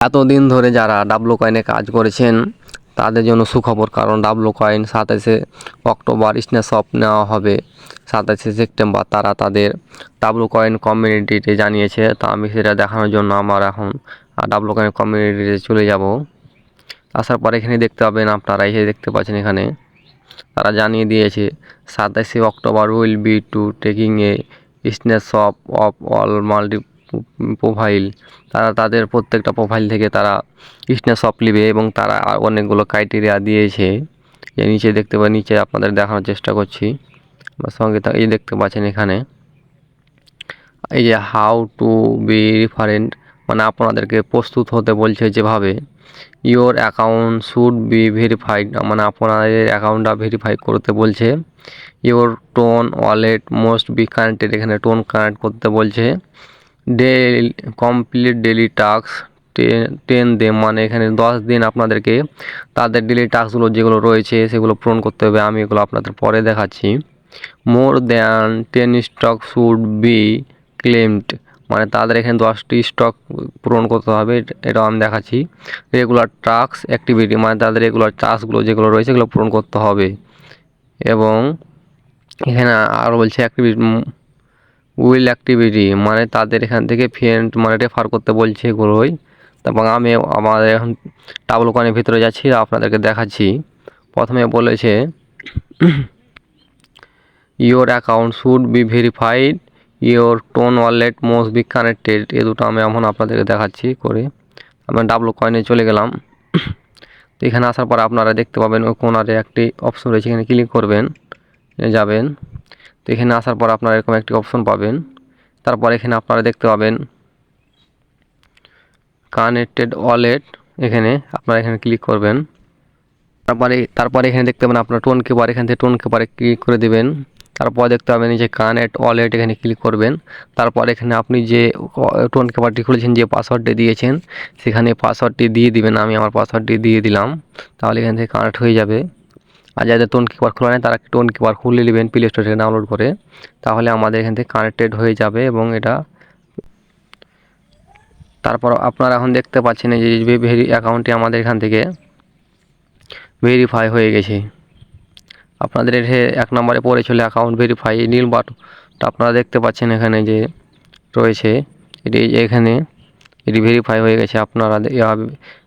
এতদিন ধরে যারা ডাবলু কয়েনে কাজ করেছেন তাদের জন্য সুখবর, কারণ ডাবলু কয়েন 27শে অক্টোবর স্ন্যাপশট নেওয়া হবে 27শে সেপ্টেম্বর। তারা তাদের ডাবলু কয়েন কমিউনিটিতে জানিয়েছে। তা আমি সেটা দেখানোর জন্য আমার এখন ডাবলু কয়েন কমিউনিটিতে চলে যাব। আসার পর এখানে দেখতে পাবেন, আপনারা এসে দেখতে পাচ্ছেন এখানে তারা জানিয়ে দিয়েছে 27শে October will be to taking a snapshot of all multi profile. তারা তাদের প্রত্যেকটা প্রোফাইল থেকে তারা স্ন্যাপশট নেবে এবং তারা অনেকগুলো ক্রাইটেরিয়া দিয়েছে। এই নিচে দেখতে পাবেন, নিচে আপনাদের দেখানোর চেষ্টা করছি। সঙ্গে এই দেখতে পাচ্ছেন এখানে এই যে হাউ টু বি রেফারেন্ট, মানে আপনাদেরকে প্রস্তুত হতে বলছে যেভাবে। Your account should be verified, মানে আপনাদের অ্যাকাউন্টটা ভেরিফাই করতে বলছে। Your TON wallet must be connected, এখানে টোন কানেক্ট করতে বলছে। কমপ্লিট ডেলি টাস্ক 10 দিন, মানে এখানে 10 দিন আপনাদেরকে তাদের ডেলি টাস্কগুলো যেগুলো রয়েছে সেগুলো পূরণ করতে হবে। আমি এগুলো আপনাদের পরে দেখাচ্ছি। More than 10 stock should be claimed, মানে তাদের এখানে 10টি স্টক পূরণ করতে হবে, এটাও আমি দেখাচ্ছি। রেগুলার টাস্ক অ্যাক্টিভিটি, মানে তাদের রেগুলার টাস্কগুলো যেগুলো রয়েছে সেগুলো পূরণ করতে হবে। এবং এখানে আরও বলছে অ্যাক্টিভিটি উইল অ্যাক্টিভিটি, মানে তাদের এখান থেকে ফ্রেন্ড মানে রেফার করতে বলছে এগুলোই। এবং আমি আমাদের এখন ডাবলু কয়েনের ভিতরে যাচ্ছি, আপনাদেরকে দেখাচ্ছি। প্রথমে বলেছে your account should be verified, your TON wallet must be connected, এ দুটো আমি এখন আপনাদেরকে দেখাচ্ছি করে। আমি ডাবলু কয়েনে চলে গেলাম। তো এখানে আসার পর আপনারা দেখতে পাবেন ওই কোনারে একটি অপশন রয়েছে, এখানে ক্লিক করবেন, যাবেন। তো এখানে আসার পর আপনারা এরকম একটি অপশন পাবেন। তারপর এখানে আপনারা দেখতে পাবেন কানেক্টেড ওয়ালেট, এখানে আপনারা এখানে ক্লিক করবেন। তারপরে এখানে দেখতে পাবেন আপনার টোন কিপার, এখান থেকে টোন কিপারে ক্লিক করে দেবেন। তারপর দেখতে পাবেন যে কানেক্ট ওয়ালেট, এখানে ক্লিক করবেন। তারপর এখানে আপনি যে টোন কিপারটি খুলেছেন, যে পাসওয়ার্ডটি দিয়েছেন সেখানে পাসওয়ার্ডটি দিয়ে দিবেন। আমি আমার পাসওয়ার্ডটি দিয়ে দিলাম, তাহলে এখান থেকে কানেক্ট হয়ে যাবে। আর যাদের টোন কিপার খোলা নেই তারা টোন কিপার খুলে নেবেন প্লে স্টোর থেকে ডাউনলোড করে, তাহলে আমাদের এখান থেকে কানেক্টেড হয়ে যাবে। এবং এটা তারপর আপনারা এখন দেখতে পাচ্ছেন এই যে অ্যাকাউন্টটি আমাদের এখান থেকে ভেরিফাই হয়ে গেছে। আপনাদের এক নম্বরে পড়ে চলে অ্যাকাউন্ট ভেরিফাই, নীল বাটনটা আপনারা দেখতে পাচ্ছেন এখানে যে রয়েছে, এটি এখানে এটি ভেরিফাই হয়ে গেছে। আপনারা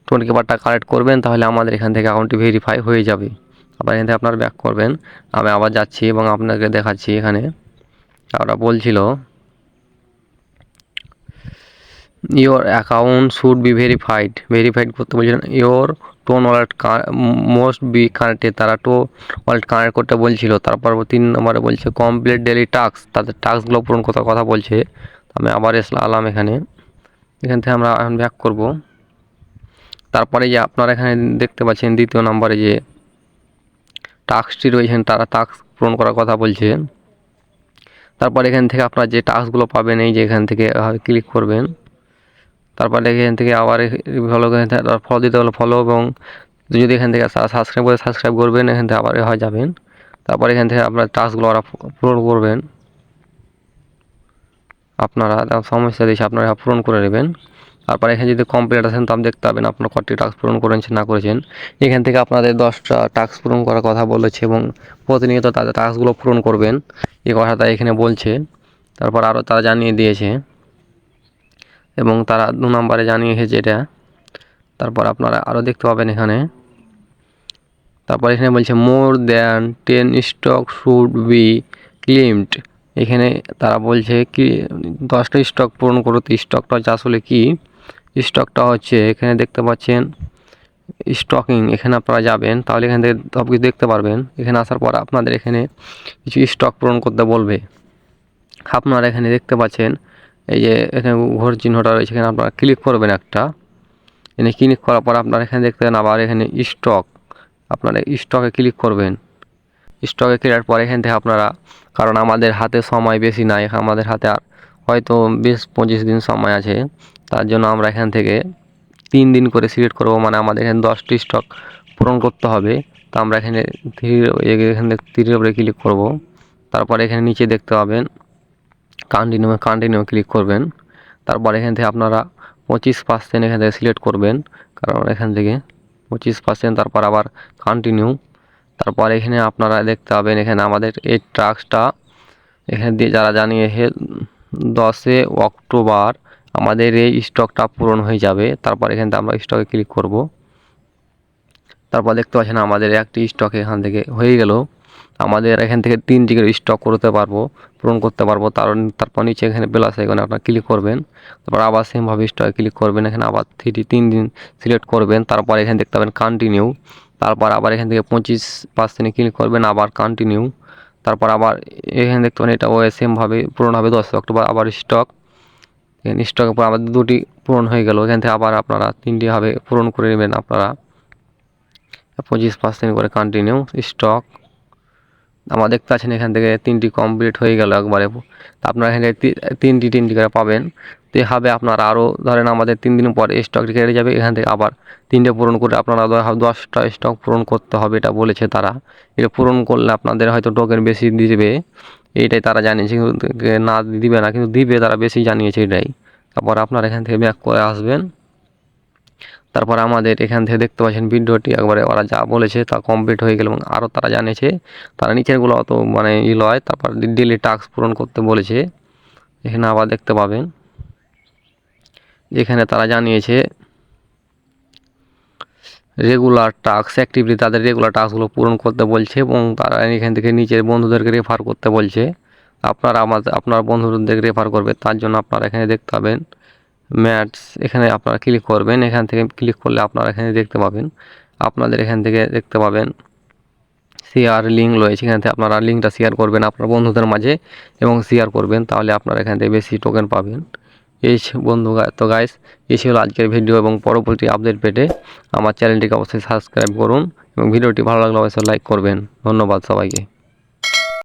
টোন কিপারটা কালেক্ট করবেন, তাহলে আমাদের এখান থেকে অ্যাকাউন্টটি ভেরিফাই হয়ে যাবে। আবার এখান থেকে আপনারা ব্যাক করবেন। আমি আবার যাচ্ছি এবং আপনাকে দেখাচ্ছি। এখানে ওরা বলছিল your account should be verified করতে বলছিলেন। Your TON wallet must be connected, তারা ওয়ালেট কানেক্ট করতে বলছিল। তারপর 3 নম্বরে বলছে কমপ্লিট ডেলি টাস্ক, তাদের টাস্কগুলো পূরণ করার কথা বলছে। আমি আবার এলাম এখান থেকে আমরা এখন ব্যাক করব। তারপরে যে আপনারা এখানে দেখতে পাচ্ছেন দ্বিতীয় নম্বরে যে টাস্কটি রয়েছেন তারা টাস্ক পূরণ করার কথা বলছে। তারপর এখান থেকে আপনারা যে টাস্কগুলো পাবেন এই যে এখান থেকে ক্লিক করবেন। তারপরে এখান থেকে আবার ফলো ফলো দিতে হলে ফলো, এবং যদি এখান থেকে সাবস্ক্রাইব করবেন, এখান থেকে আবার হয়ে যাবেন। তারপর এখান থেকে আপনার টাস্কগুলো পূরণ করবেন। আপনারা সমস্যা দিয়েছে, আপনারা পূরণ করে নেবেন। তারপর এখানে যদি কমপ্লিট আসেন তো দেখতে পাবেন আপনার কতটি টাস্ক পূরণ করেছেন না করেছেন। এখান থেকে আপনাদের 10টা টাস্ক পূরণ করার কথা বলেছে এবং প্রতিনিয়ত তাদের টাস্কগুলো পূরণ করবেন, এই কথাটা এখানে বলছে। তারপর আরও তারা জানিয়ে দিয়েছে এবং তারা 2 নম্বরে জানিয়েছে যেটা। তারপর আপনারা আরও দেখতে পাবেন এখানে। তারপর এখানে বলছে more than 10 stock should be claimed, এখানে তারা বলছে কি 10টা স্টক পূরণ করতে। স্টকটা হচ্ছে আসলে কি, স্টকটা হচ্ছে এখানে দেখতে পাচ্ছেন স্টকিং, এখানে আপনারা যাবেন, তাহলে এখান থেকে সব কিছু দেখতে পারবেন। এখানে আসার পর আপনাদের এখানে কিছু স্টক পূরণ করতে বলবে। আপনারা এখানে দেখতে পাচ্ছেন এই যে এখানে ঘোর চিহ্নটা রয়েছে, এখানে আপনারা ক্লিক করবেন একটা। এখানে ক্লিক করার পর আপনারা এখানে দেখতে পাবেন আবার এখানে স্টক, আপনারা স্টকে ক্লিক করবেন। স্টকে ক্লিক পরে এখান থেকে আপনারা, কারণ আমাদের হাতে সময় বেশি নাই, আমাদের হাতে আর হয়তো 20-25 দিন সময় আছে, তার জন্য আমরা এখান থেকে 3 দিন করে সিলেক্ট করব, মানে আমাদের এখানে 10টি স্টক পূরণ করতে হবে। তো আমরা এখানে তীরের উপরে ক্লিক করব। তারপর এখানে নিচে দেখতে পাবেন কন্টিনিউ ক্লিক করবেন। তারপর এখান থেকে আপনারা 25% এখান থেকে সিলেক্ট করবেন, কারণ এখান থেকে 25%, তারপর আবার কন্টিনিউ। তারপর এখানে আপনারা দেখতে পাবেন এখানে আমাদের এই টাস্কটা এখানে দিয়ে যারা জানিয়েছে 10 অক্টোবর আমাদের এই স্টকটা পূরণ হয়ে যাবে। তারপর এখান থেকে আমরা স্টকে ক্লিক করব। তারপর দেখতে পাচ্ছেন আমাদের একটি স্টক এখান থেকে হয়ে গেল। আমাদের এখান থেকে 3টি স্টক করতে পারবো, পূরণ করতে পারবো। তারপর নিচে এখানে প্লাস আইকনে আপনারা ক্লিক করবেন। তারপর আবার সেমভাবে স্টকে ক্লিক করবেন, এখানে আবার 3 দিন সিলেক্ট করবেন। তারপর এখানে দেখতে পাবেন কন্টিনিউ। তারপর আবার এখান থেকে 25% ক্লিক করবেন, আবার কন্টিনিউ। তারপর আবার এখানে দেখতে পাবেন এটা সেমভাবে পূরণ হবে 10 অক্টোবর। আবার স্টকের পর আমাদের 2টি পূরণ হয়ে গেল। এখান থেকে আবার আপনারা 3টি হবে পূরণ করে নেবেন আপনারা। 25% করে কন্টিনিউ স্টক। আমরা দেখতে পাচ্ছেন এখান থেকে 3টি কমপ্লিট হয়ে গেল একবারে। আপনারা এখানে 3টি করে পাবেন। তো এভাবে আপনারা আরও ধরেন আমাদের 3 দিন পর স্টকটি কেটে যাবে, এখান থেকে আবার 3টে পূরণ করে আপনারা 10টা স্টক পূরণ করতে হবে, এটা বলেছে তারা। এটা পূরণ করলে আপনাদের হয়তো টোকেন বেশি দিবে, এইটাই তারা জানিয়েছে। কিন্তু না দিবে না, কিন্তু দিবে, তারা বেশি জানিয়েছে এটাই। তারপর আপনারা এখান থেকে ব্যাক করে আসবেন। তারপর আমাদের এখান থেকে দেখতে পাচ্ছেন ভিডিওটি একবারে ওরা যা বলেছে তা কমপ্লিট হয়ে গেল, এবং আরও তারা জানিয়েছে তারা নিচেরগুলো অত মানে লয়। তারপর ডেলি টাস্ক পূরণ করতে বলেছে, এখানে আবার দেখতে পাবেন যেখানে তারা জানিয়েছে রেগুলার টাস্ক অ্যাক্টিভিটি, তাদের রেগুলার টাস্কগুলো পূরণ করতে বলছে, এবং তারা এখান থেকে নিজের বন্ধুদেরকে রেফার করতে বলছে। আপনারা আপনার বন্ধুদেরকে রেফার করবে, তার জন্য আপনারা এখানে দেখতে পাবেন ম্যাটস, এখানে আপনারা ক্লিক করবেন। এখান থেকে ক্লিক করলে আপনারা এখানে দেখতে পাবেন আপনাদের এখান থেকে দেখতে পাবেন শেয়ার লিঙ্ক রয়েছে। এখান থেকে আপনারা লিঙ্কটা শেয়ার করবেন আপনার বন্ধুদের মাঝে এবং শেয়ার করবেন, তাহলে আপনারা এখান থেকে বেশি টোকেন পাবেন। এই বন্ধু তো গাইস, এই ছিল আজকের ভিডিও, এবং পরবর্তী আপডেট পেতে আমার চ্যানেলটিকে অবশ্যই সাবস্ক্রাইব করুন, এবং ভিডিওটি ভালো লাগলে অবশ্যই লাইক করবেন। ধন্যবাদ সবাইকে।